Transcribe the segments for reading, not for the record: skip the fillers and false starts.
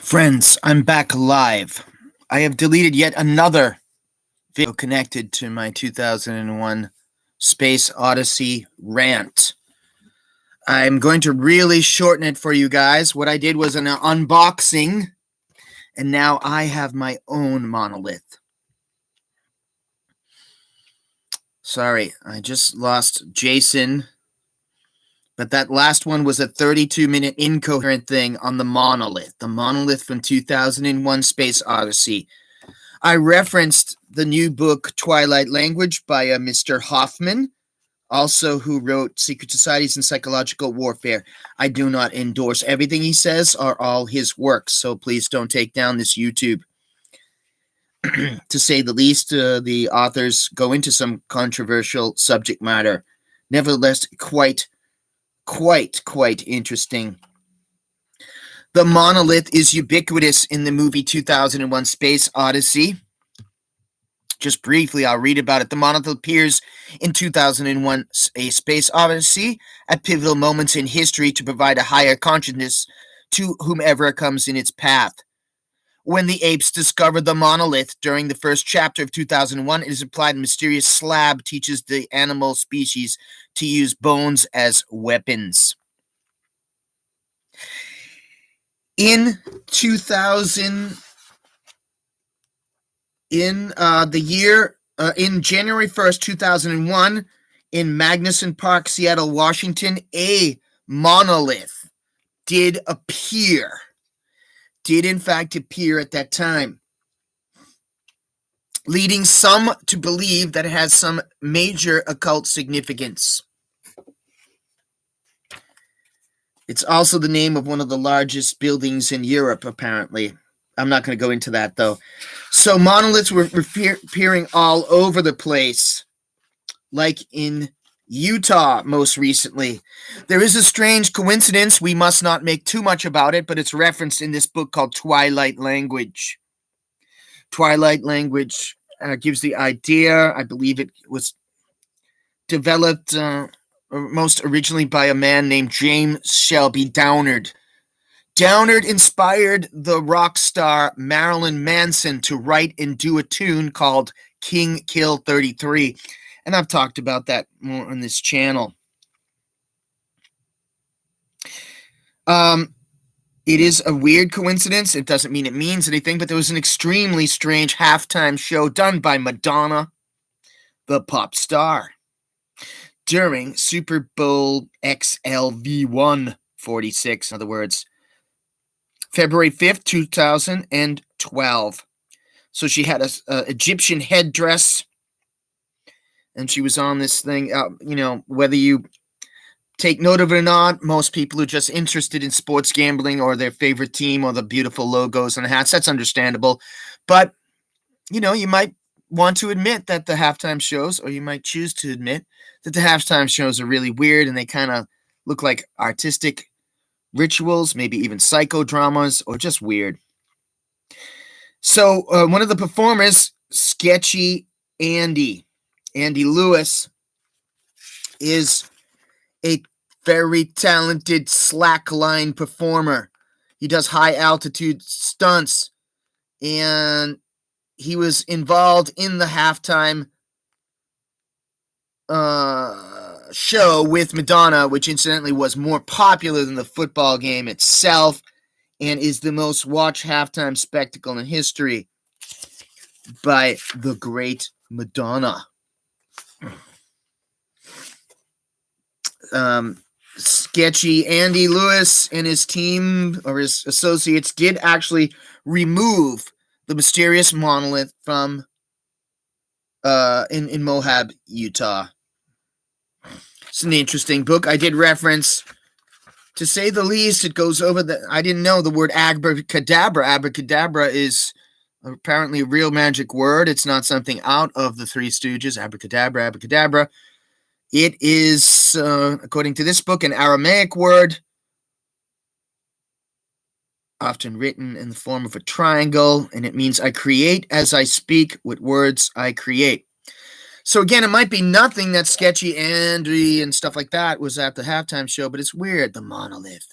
Friends, I'm back live. I have deleted yet another video connected to my 2001 Space Odyssey rant. I'm going to really shorten it for you guys. What I did was an unboxing, and now I have my own Monolith. Sorry, I just lost Jason, but that last one was a 32-minute incoherent thing on the Monolith from 2001 Space Odyssey. I referenced the new book Twilight Language by Mr. Hoffman, also who wrote Secret Societies and Psychological Warfare. I do not endorse everything he says or all his works, so please don't take down this YouTube. To say the least, the authors go into some controversial subject matter. Nevertheless, quite interesting. The monolith is ubiquitous in the movie 2001 Space Odyssey. Just briefly, I'll read about it. The monolith appears in 2001 A Space Odyssey at pivotal moments in history to provide a higher consciousness to whomever comes in its path. When the apes discover the monolith during the first chapter of 2001, it is implied a mysterious slab teaches the animal species to use bones as weapons. In 2000, in January 1st, 2001, in Magnuson Park, Seattle, Washington, a monolith did in fact appear at that time, leading some to believe that it has some major occult significance. It's also the name of one of the largest buildings in Europe, apparently. I'm not going to go into that, though. So monoliths were appearing all over the place, like in Utah most recently. There is a strange coincidence. We must not make too much about it, but it's referenced in this book called Twilight Language. Twilight Language gives the idea, I believe it was developed most originally by a man named James Shelby Downard. Downard inspired the rock star Marilyn Manson to write and do a tune called King Kill 33. And I've talked about that more on this channel. It is a weird coincidence. It doesn't mean it means anything, but there was an extremely strange halftime show done by Madonna, the pop star, during Super Bowl XLV1 46, in other words, February 5th, 2012. So she had a Egyptian headdress, and she was on this thing. Whether you take note of it or not, most people are just interested in sports gambling or their favorite team or the beautiful logos and hats. That's understandable. But, you might want to admit that the halftime shows, or you might choose to admit that the halftime shows are really weird and they kind of look like artistic rituals, maybe even psychodramas, or just weird. So one of the performers, Sketchy Andy Lewis, is a very talented slackline performer. He does high altitude stunts, and he was involved in the halftime show with Madonna, which incidentally was more popular than the football game itself and is the most watched halftime spectacle in history by the great Madonna. Sketchy Andy Lewis and his team or his associates did actually remove the mysterious monolith from in Moab, Utah. It's an interesting book. I did reference, to say the least, it goes over the. I didn't know the word abracadabra. Abracadabra is apparently a real magic word. It's not something out of the Three Stooges. Abracadabra. It is, according to this book, an Aramaic word, often written in the form of a triangle, and it means I create as I speak with words I create. So again, it might be nothing that Sketchy Andy and stuff like that was at the halftime show, but it's weird. The monolith.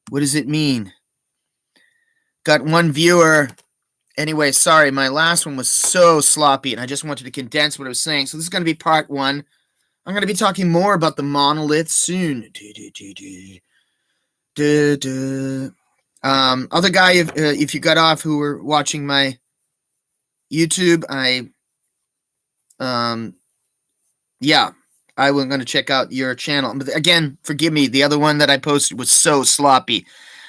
What does it mean? Got one viewer. Anyway, sorry, my last one was so sloppy, and I just wanted to condense what I was saying. So this is going to be part one. I'm going to be talking more about the monolith soon. Other guy, if you got off who were watching my YouTube, I was going to check out your channel. But again, forgive me. The other one that I posted was so sloppy.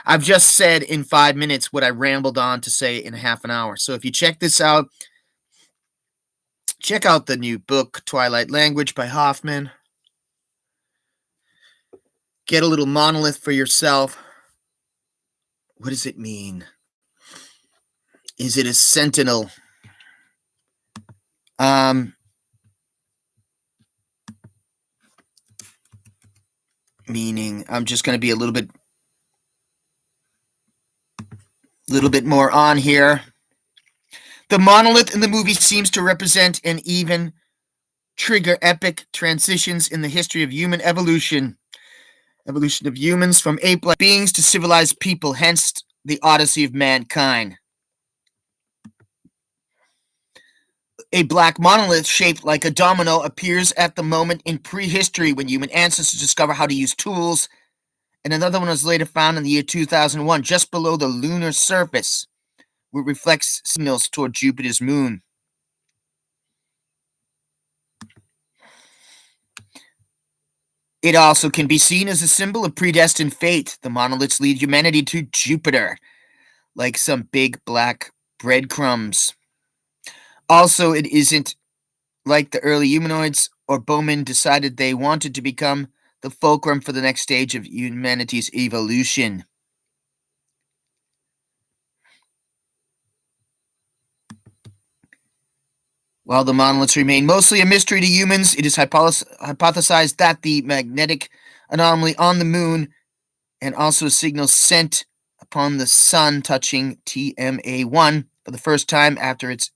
I've just said in 5 minutes what I rambled on to say in half an hour. So if you check this out, check out the new book, Twilight Language by Hoffman. Get a little monolith for yourself. What does it mean? Is it a sentinel? Meaning, I'm just going to be a little bit more on here. The monolith in the movie seems to represent an even trigger epic transitions in the history of human evolution. Evolution of humans from ape-like beings to civilized people, hence the Odyssey of mankind. A black monolith shaped like a domino appears at the moment in prehistory when human ancestors discover how to use tools, and another one was later found in the year 2001 just below the lunar surface, where it reflects signals toward Jupiter's moon. It also can be seen as a symbol of predestined fate. The monoliths lead humanity to Jupiter, like some big black breadcrumbs. Also, it isn't like the early humanoids or Bowman decided they wanted to become the fulcrum for the next stage of humanity's evolution. While the monoliths remain mostly a mystery to humans, it is hypothesized that the magnetic anomaly on the moon and also a signal sent upon the sun touching TMA-1 for the first time after its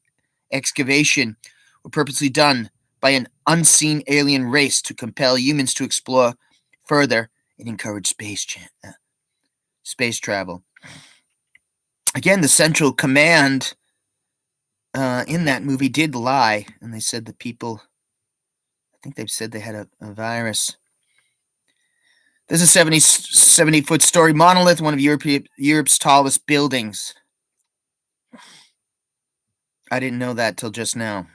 excavation were purposely done by an unseen alien race to compel humans to explore further and encourage space travel. Again, the Central Command in that movie did lie, and they said the people, I think they've said they had a virus. This is a 70-foot story monolith, one of Europe's tallest buildings. I didn't know that till just now.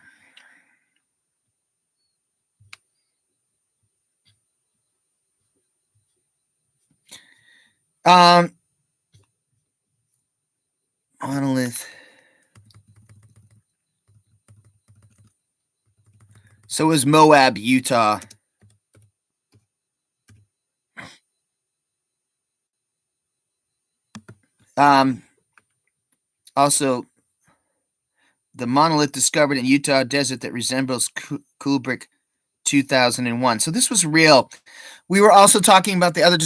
Monolith. So is Moab, Utah. Also, the monolith discovered in Utah desert that resembles Kubrick 2001. So this was real. We were also talking about the other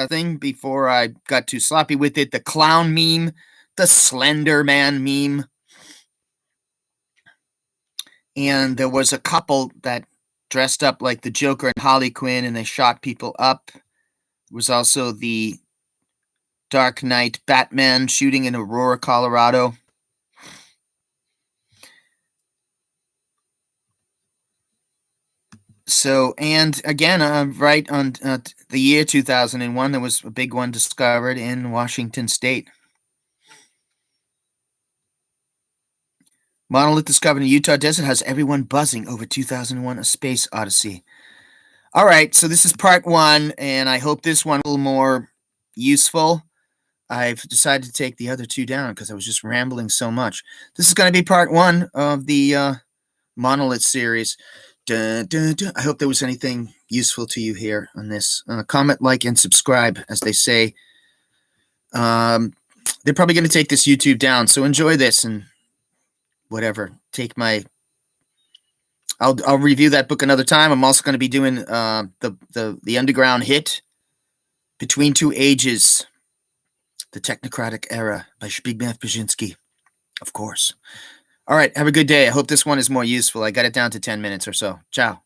thing before I got too sloppy with it, the clown meme, the Slender Man meme. And there was a couple that dressed up like the Joker and Harley Quinn, and they shot people up. There was also the Dark Knight Batman shooting in Aurora, Colorado. So, and again, right on the year 2001, there was a big one discovered in Washington State. Monolith discovered in Utah desert has everyone buzzing over 2001: A Space Odyssey. All right, so this is part one, and I hope this one a little more useful. I've decided to take the other two down because I was just rambling so much. This is going to be part one of the Monolith series. I hope there was anything useful to you here on this. Comment, like, and subscribe, as they say. They're probably going to take this YouTube down, so enjoy this and whatever. Take my... I'll review that book another time. I'm also going to be doing the underground hit, Between Two Ages, The Technocratic Era by Zbigniew Brzezinski, of course. All right, have a good day. I hope this one is more useful. I got it down to 10 minutes or so. Ciao.